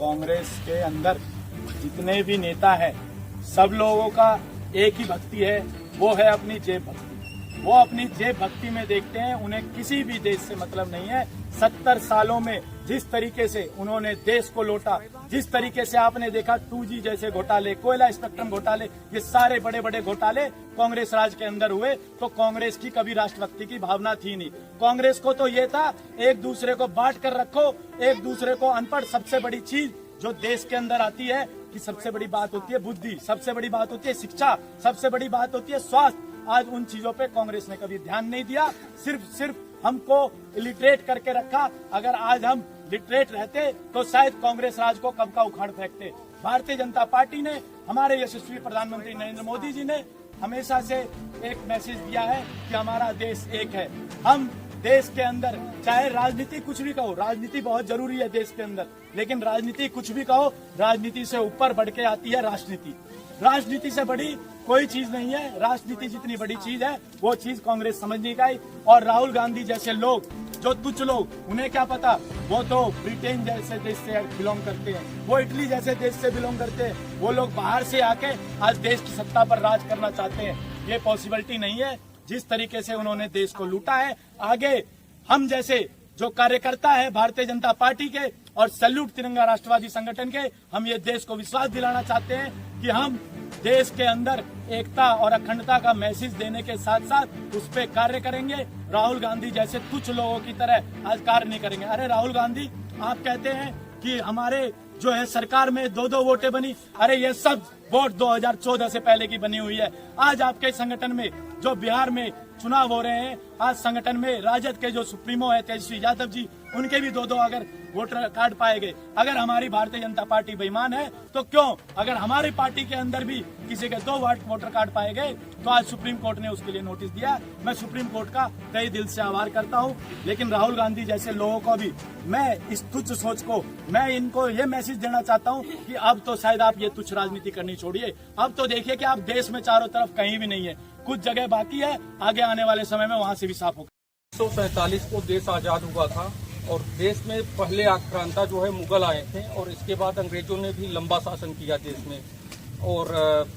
कांग्रेस के अंदर जितने भी नेता हैं, सब लोगों का एक ही भक्ति है, वो है अपनी जेब भक्ति। वो अपनी जेब भक्ति में देखते हैं, उन्हें किसी भी देश से मतलब नहीं है। 70 सालों में जिस तरीके से उन्होंने देश को लौटा, जिस तरीके से आपने देखा 2G जैसे घोटाले, कोयला स्पेक्ट्रम घोटाले, ये सारे बड़े बड़े घोटाले कांग्रेस राज के अंदर हुए, तो कांग्रेस की कभी राष्ट्रभक्ति की भावना थी नहीं। कांग्रेस को तो ये था एक दूसरे को बांट कर रखो, एक दूसरे को अनपढ़। सबसे बड़ी चीज जो देश के अंदर आती है कि सबसे बड़ी बात होती है बुद्धि, सबसे बड़ी बात होती है शिक्षा, सबसे बड़ी बात होती है स्वास्थ्य। आज उन चीजों पे कांग्रेस ने कभी ध्यान नहीं दिया, सिर्फ हमको इलिटरेट करके रखा। अगर आज हम लिटरेट रहते तो शायद कांग्रेस राज को कब का उखाड़ फेंकते। भारतीय जनता पार्टी ने, हमारे यशस्वी प्रधानमंत्री नरेंद्र मोदी जी ने हमेशा से एक मैसेज दिया है कि हमारा देश एक है। हम देश के अंदर चाहे राजनीति कुछ भी कहो, राजनीति बहुत जरूरी है देश के अंदर, लेकिन राजनीति कुछ भी कहो, राजनीति से ऊपर बढ़ के आती है राजनीति। राजनीति से बड़ी कोई चीज नहीं है। राजनीति जितनी बड़ी चीज है वो चीज कांग्रेस समझ नहीं पाई। और राहुल गांधी जैसे लोग, जो तुच्छ लोग, उन्हें क्या पता, वो तो ब्रिटेन जैसे देश से बिलोंग करते हैं, वो इटली जैसे देश से बिलोंग करते हैं। वो लोग बाहर से आके आज देश की सत्ता पर राज करना चाहते हैं। ये पॉसिबिलिटी नहीं है। जिस तरीके से उन्होंने देश को लूटा है, आगे हम जैसे जो कार्यकर्ता है भारतीय जनता पार्टी के और सैल्यूट तिरंगा राष्ट्रवादी संगठन के, हम ये देश को विश्वास दिलाना चाहते हैं कि हम देश के अंदर एकता और अखंडता का मैसेज देने के साथ साथ उस पर कार्य करेंगे। राहुल गांधी जैसे कुछ लोगों की तरह आज कार्य नहीं करेंगे। अरे राहुल गांधी, आप कहते हैं कि हमारे जो है सरकार में 2-2 वोटें बनी, अरे ये सब वोट 2014 से पहले की बनी हुई है। आज आपके संगठन में जो बिहार में चुनाव हो रहे हैं, आज संगठन में राजद के जो सुप्रीमो है तेजस्वी यादव जी, उनके भी 2-2 अगर वोटर कार्ड पाए गए। अगर हमारी भारतीय जनता पार्टी बेईमान है तो क्यों, अगर हमारी पार्टी के अंदर भी किसी के 2 वोटर कार्ड पाए गए तो आज सुप्रीम कोर्ट ने उसके लिए नोटिस दिया। मैं सुप्रीम कोर्ट का तहे दिल से आभार करता हूं। लेकिन राहुल गांधी जैसे लोगों को भी मैं इस तुच्छ सोच को, मैं इनको ये मैसेज देना चाहता हूं कि अब तो शायद आप ये तुच्छ राजनीति करनी छोड़िए। अब तो देखिए कि आप देश में चारों तरफ कहीं भी नहीं है, कुछ जगह बाकी है, आगे आने वाले समय में वहां से भी साफ होगा। 1947 को देश आजाद हुआ था और देश में पहले आक्रांता जो है मुगल आए थे और इसके बाद अंग्रेजों ने भी लंबा शासन किया देश में। और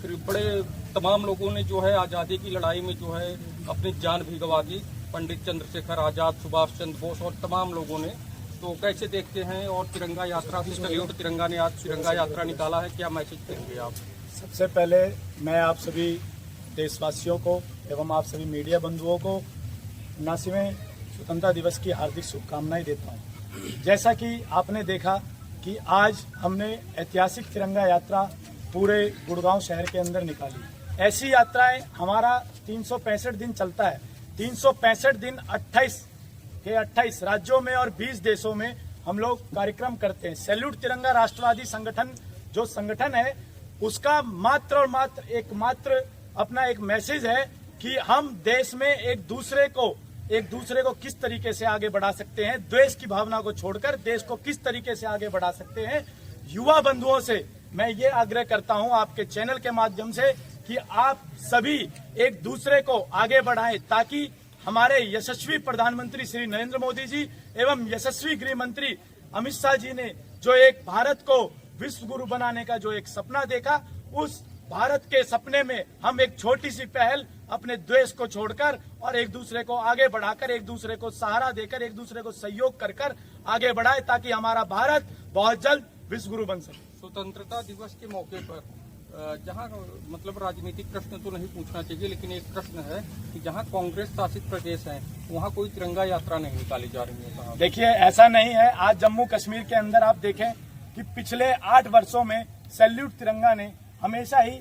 फिर बड़े तमाम लोगों ने जो है आज़ादी की लड़ाई में जो है अपनी जान भी गंवा दी। पंडित चंद्रशेखर आज़ाद, सुभाष चंद्र बोस और तमाम लोगों ने। तो कैसे देखते हैं? और तिरंगा यात्रा, सैल्यूट तिरंगा ने आज तिरंगा यात्रा निकाला है, क्या मैसेज देंगे आप? सबसे पहले मैं आप सभी देशवासियों को एवं आप सभी मीडिया बंधुओं को 79वें स्वतंत्रता दिवस की हार्दिक शुभकामनाएं देता हूं। जैसा कि आपने देखा कि आज हमने ऐतिहासिक तिरंगा यात्रा पूरे गुड़गांव शहर के अंदर निकाली। ऐसी यात्राएं हमारा 365 दिन चलता है। 365 दिन 28 राज्यों में और 20 देशों में हम लोग कार्यक्रम करते हैं। सैल्यूट तिरंगा राष्ट्रवादी संगठन जो संगठन है, उसका मात्र और मात्र एकमात्र अपना एक मैसेज है कि हम देश में एक दूसरे को किस तरीके से आगे बढ़ा सकते हैं, द्वेष की भावना को छोड़कर देश को किस तरीके से आगे बढ़ा सकते हैं। युवा बंधुओं से मैं ये आग्रह करता हूं आपके चैनल के माध्यम से कि आप सभी एक दूसरे को आगे बढ़ाएं, ताकि हमारे यशस्वी प्रधानमंत्री श्री नरेंद्र मोदी जी एवं यशस्वी गृह मंत्री अमित शाह जी ने जो एक भारत को विश्व गुरु बनाने का जो एक सपना देखा, उस भारत के सपने में हम एक छोटी सी पहल अपने द्वेष को छोड़कर और एक दूसरे को आगे बढ़ाकर, एक दूसरे को सहारा देकर, एक दूसरे को सहयोग कर आगे बढ़ाए, ताकि हमारा भारत बहुत जल्द विश्व गुरु बन सके। स्वतंत्रता दिवस के मौके पर जहां मतलब राजनीतिक प्रश्न तो नहीं पूछना चाहिए, लेकिन एक प्रश्न है कि जहां कांग्रेस शासित प्रदेश है वहां कोई तिरंगा यात्रा नहीं निकाली जा रही है। देखिए, ऐसा नहीं है। आज जम्मू कश्मीर के अंदर आप देखें कि पिछले 8 वर्षों में सैल्यूट तिरंगा ने हमेशा ही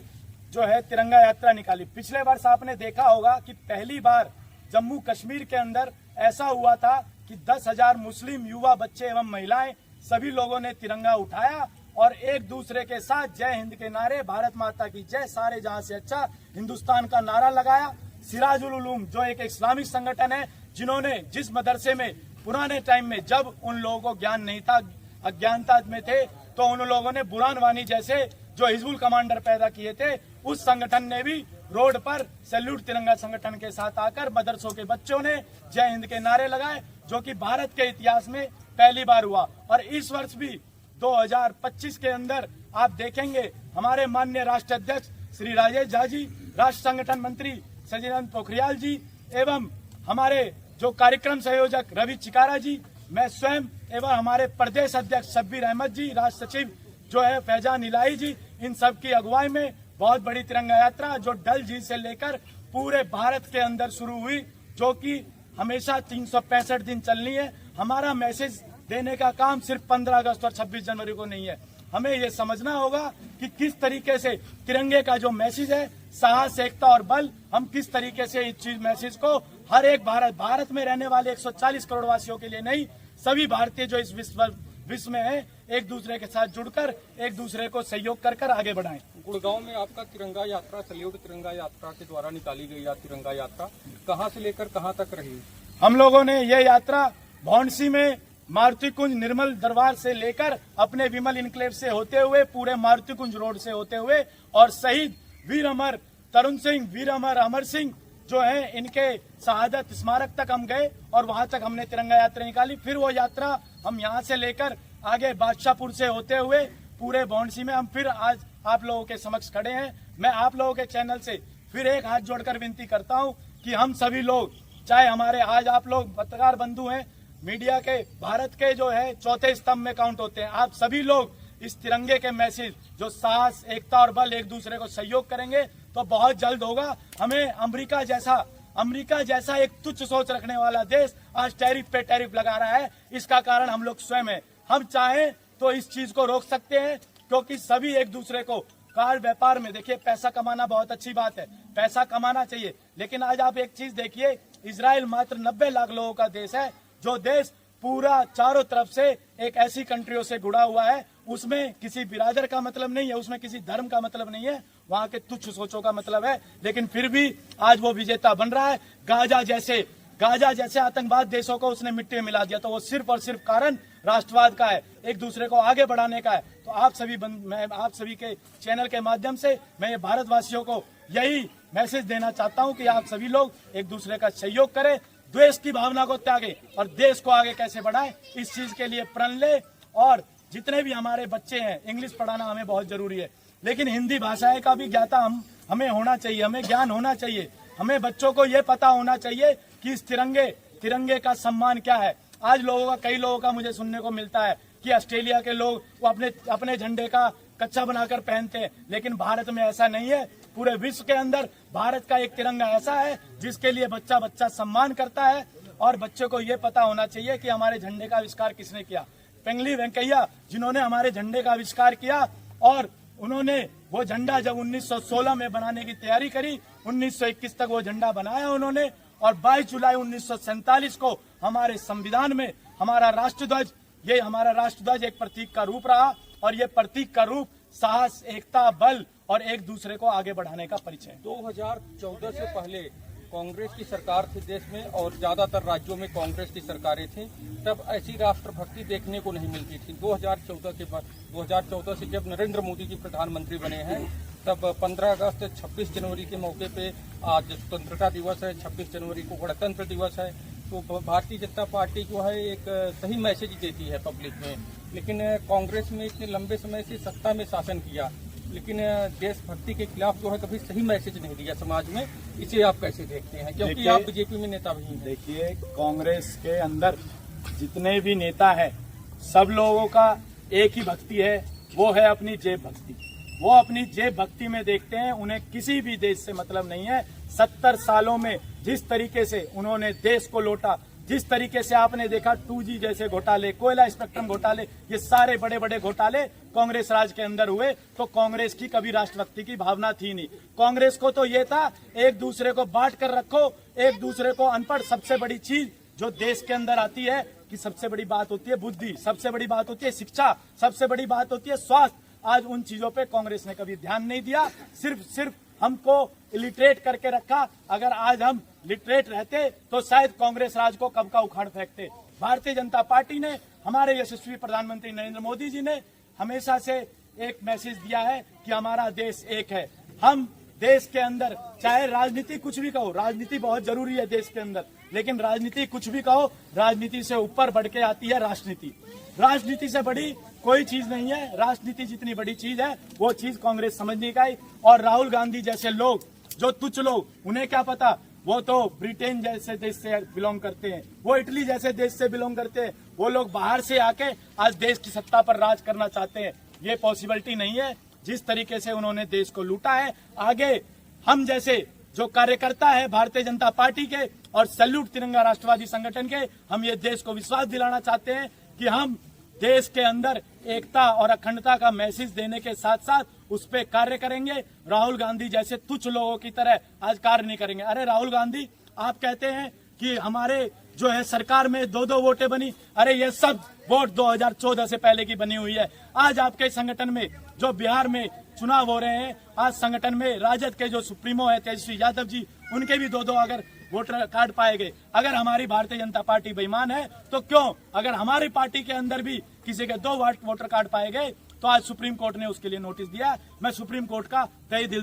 जो है तिरंगा यात्रा निकाली। पिछले वर्ष आपने देखा होगा कि पहली बार जम्मू कश्मीर के अंदर ऐसा हुआ था कि 10,000 मुस्लिम युवा, बच्चे एवं महिलाएं सभी लोगों ने तिरंगा उठाया और एक दूसरे के साथ जय हिंद के नारे, भारत माता की जय, सारे जहां से अच्छा हिंदुस्तान का नारा लगाया। सिराजुल उलूम जो एक इस्लामिक संगठन है, जिन्होंने जिस मदरसे में पुराने टाइम में जब उन लोगों को ज्ञान नहीं था, अज्ञानता में थे, तो उन लोगों ने बुरहान वानी जैसे जो हिजबुल कमांडर पैदा किए थे, उस संगठन ने भी रोड पर सैल्यूट तिरंगा संगठन के साथ आकर मदरसों के बच्चों ने जय हिंद के नारे लगाए, जो कि भारत के इतिहास में पहली बार हुआ। और इस वर्ष भी 2025 के अंदर आप देखेंगे हमारे माननीय राष्ट्र अध्यक्ष श्री राजेश झा जी, राष्ट्र संगठन मंत्री सचिदानंद पोखरियाल जी एवं हमारे जो कार्यक्रम संयोजक रवि चिकारा जी, मैं स्वयं एवं हमारे प्रदेश अध्यक्ष शब्बीर अहमद जी, राष्ट्र सचिव जो है फैजान इलाही जी, इन सब की अगुवाई में बहुत बड़ी तिरंगा यात्रा जो डल झील से लेकर पूरे भारत के अंदर शुरू हुई, जो कि हमेशा 365 दिन चलनी है। हमारा मैसेज देने का काम सिर्फ 15 अगस्त और 26 जनवरी को नहीं है। हमें ये समझना होगा कि किस तरीके से तिरंगे का जो मैसेज है, साहस, एकता और बल, हम किस तरीके से इस चीज मैसेज को हर एक भारत में रहने वाले 140 करोड़ वासियों के लिए नहीं, सभी भारतीय जो इस विश्व में है, एक दूसरे के साथ जुड़कर एक दूसरे को सहयोग कर कर आगे बढ़ाएं। गुड़गांव में आपका तिरंगा यात्रा, सल्यूट तिरंगा यात्रा के द्वारा निकाली गई तिरंगा यात्रा कहां से लेकर कहां तक रही? हम लोगों ने ये यात्रा भौंडसी में मारुति कुंज निर्मल दरबार से लेकर अपने विमल इनक्लेव से होते हुए पूरे मारुति कुंज रोड से होते हुए और शहीद वीर अमर तरुण सिंह, वीर अमर अमर सिंह जो है, इनके शहादत स्मारक तक हम गए और वहां तक हमने तिरंगा यात्रा निकाली। फिर वो यात्रा हम यहां से लेकर आगे बादशाहपुर से होते हुए पूरे भौंडसी में हम फिर आज आप लोगों के समक्ष खड़े हैं। मैं आप लोगों के चैनल से फिर एक हाथ जोड़कर विनती करता हूं कि हम सभी लोग, चाहे हमारे आज आप लोग पत्रकार बंधु हैं, मीडिया के भारत के जो है चौथे स्तंभ में काउंट होते हैं, आप सभी लोग इस तिरंगे के मैसेज जो साहस, एकता और बल, एक दूसरे को सहयोग करेंगे तो बहुत जल्द होगा। हमें अमेरिका जैसा एक तुच्छ सोच रखने वाला देश आज टैरिफ पे टैरिफ लगा रहा है, इसका कारण हम लोग स्वयं है। हम चाहें तो इस चीज को रोक सकते हैं, क्योंकि सभी एक दूसरे को कार व्यापार में, देखिए पैसा कमाना बहुत अच्छी बात है, पैसा कमाना चाहिए, लेकिन आज आप एक चीज देखिए, इजराइल मात्र 90 लाख लोगों का देश है, जो देश पूरा चारों तरफ से एक ऐसी कंट्रियों से जुड़ा हुआ है, उसमें किसी बिरादर का मतलब नहीं है, उसमें किसी धर्म का मतलब नहीं है, वहां के तुच्छ सोचों का मतलब है, लेकिन फिर भी आज वो विजेता बन रहा है। गाजा जैसे आतंकवाद देशों को उसने मिट्टी में मिला दिया, तो वो सिर्फ और सिर्फ कारण राष्ट्रवाद का है, एक दूसरे को आगे बढ़ाने का है। तो मैं आप सभी के चैनल के माध्यम से मैं ये भारतवासियों को यही मैसेज देना चाहता हूं कि आप सभी लोग एक दूसरे का सहयोग करें, द्वेष की भावना को त्यागे और देश को आगे कैसे बढ़ाएं, इस चीज के लिए प्रण ले। और जितने भी हमारे बच्चे हैं, इंग्लिश पढ़ाना हमें बहुत जरूरी है, लेकिन हिंदी भाषा का भी ज्ञाता हमें होना चाहिए, हमें ज्ञान होना चाहिए। हमें बच्चों को ये पता होना चाहिए कि इस तिरंगे का सम्मान क्या है। आज कई लोगों का मुझे सुनने को मिलता है कि ऑस्ट्रेलिया के लोग वो अपने झंडे का कच्चा बनाकर पहनते हैं, लेकिन भारत में ऐसा नहीं है। पूरे विश्व के अंदर भारत का एक तिरंगा ऐसा है जिसके लिए बच्चा सम्मान करता है। और बच्चों को ये पता होना चाहिए कि हमारे झंडे का आविष्कार किसने किया। पिंगली वेंकैया जिन्होंने हमारे झंडे का आविष्कार किया, और उन्होंने वो झंडा जब 1916 में बनाने की तैयारी करी, 1921 तक वो झंडा बनाया उन्होंने, और 22 जुलाई 1947 को हमारे संविधान में हमारा राष्ट्रध्वज एक प्रतीक का रूप रहा, और ये प्रतीक का रूप साहस, एकता, बल और एक दूसरे को आगे बढ़ाने का परिचय। 2014 से पहले कांग्रेस की सरकार थी देश में, और ज्यादातर राज्यों में कांग्रेस की सरकारें थी, तब ऐसी राष्ट्रभक्ति देखने को नहीं मिलती थी। 2014 से जब नरेंद्र मोदी जी प्रधानमंत्री बने हैं, तब 15 अगस्त 26 जनवरी के मौके पे आज स्वतंत्रता दिवस है, 26 जनवरी को गणतंत्र दिवस है, तो भारतीय जनता पार्टी जो है एक सही मैसेज देती है पब्लिक में। लेकिन कांग्रेस में इतने लंबे समय से सत्ता में शासन किया, लेकिन देशभक्ति के खिलाफ जो है कभी सही मैसेज नहीं दिया समाज में। इसे आप कैसे देखते हैं, क्योंकि आप बीजेपी में नेता भी हैं? देखिए, कांग्रेस के अंदर जितने भी नेता हैं, सब लोगों का एक ही भक्ति है, वो है अपनी जेब भक्ति। वो अपनी जेब भक्ति में देखते हैं, उन्हें किसी भी देश से मतलब नहीं है। 70 सालों में जिस तरीके से उन्होंने देश को लौटा, जिस तरीके से आपने देखा 2G जैसे घोटाले, कोयला स्पेक्ट्रम घोटाले, ये सारे बड़े बड़े घोटाले कांग्रेस राज के अंदर हुए, तो कांग्रेस की कभी राष्ट्रभक्ति की भावना थी नहीं। कांग्रेस को तो ये था एक दूसरे को बांट कर रखो, एक दूसरे को अनपढ़। सबसे बड़ी चीज जो देश के अंदर आती है कि सबसे बड़ी बात होती है बुद्धि, सबसे बड़ी बात होती है शिक्षा, सबसे बड़ी बात होती है स्वास्थ्य। आज उन चीजों पे कांग्रेस ने कभी ध्यान नहीं दिया, सिर्फ हमको इलिटरेट करके रखा। अगर आज हम लिटरेट रहते तो शायद कांग्रेस राज को कब का उखाड़ फेंकते। भारतीय जनता पार्टी ने, हमारे यशस्वी प्रधानमंत्री नरेंद्र मोदी जी ने हमेशा से एक मैसेज दिया है कि हमारा देश एक है। हम देश के अंदर चाहे राजनीति कुछ भी कहो, राजनीति बहुत जरूरी है देश के अंदर, लेकिन राजनीति कुछ भी कहो, राजनीति से ऊपर बढ़ के आती है राजनीति। राजनीति से बड़ी कोई चीज नहीं है। राजनीति जितनी बड़ी चीज है वो चीज कांग्रेस समझ नहीं पाई। और राहुल गांधी जैसे लोग, जो तुच्छ लोग, उन्हें क्या पता, वो तो ब्रिटेन जैसे देश से बिलोंग करते हैं, वो इटली जैसे देश से बिलोंग करते हैं। वो लोग बाहर से आके आज देश की सत्ता पर राज करना चाहते हैं। ये पॉसिबिलिटी नहीं है। जिस तरीके से उन्होंने देश को लूटा है, आगे हम जैसे जो कार्यकर्ता है भारतीय जनता पार्टी के और सैल्यूट तिरंगा राष्ट्रवादी संगठन के, हम ये देश को विश्वास दिलाना चाहते हैं कि हम देश के अंदर एकता और अखंडता का मैसेज देने के साथ साथ उस पर कार्य करेंगे। राहुल गांधी जैसे तुच्छ लोगों की तरह आज कार्य नहीं करेंगे। अरे राहुल गांधी, आप कहते हैं कि हमारे जो है सरकार में 2-2 वोटें बनी। अरे ये सब वोट 2014 से पहले की बनी हुई है। आज आपके संगठन में जो बिहार में चुनाव हो रहे हैं, आज संगठन में राजद के जो सुप्रीमो है तेजस्वी यादव जी, उनके भी 2-2 अगर वोटर कार्ड पाए गए। अगर हमारी भारतीय जनता पार्टी बेईमान है तो क्यों, अगर हमारी पार्टी के अंदर भी किसी के 2 वोटर कार्ड पाए गए तो आज सुप्रीम कोर्ट ने उसके लिए नोटिस दिया। मैं सुप्रीम कोर्ट का तहे दिल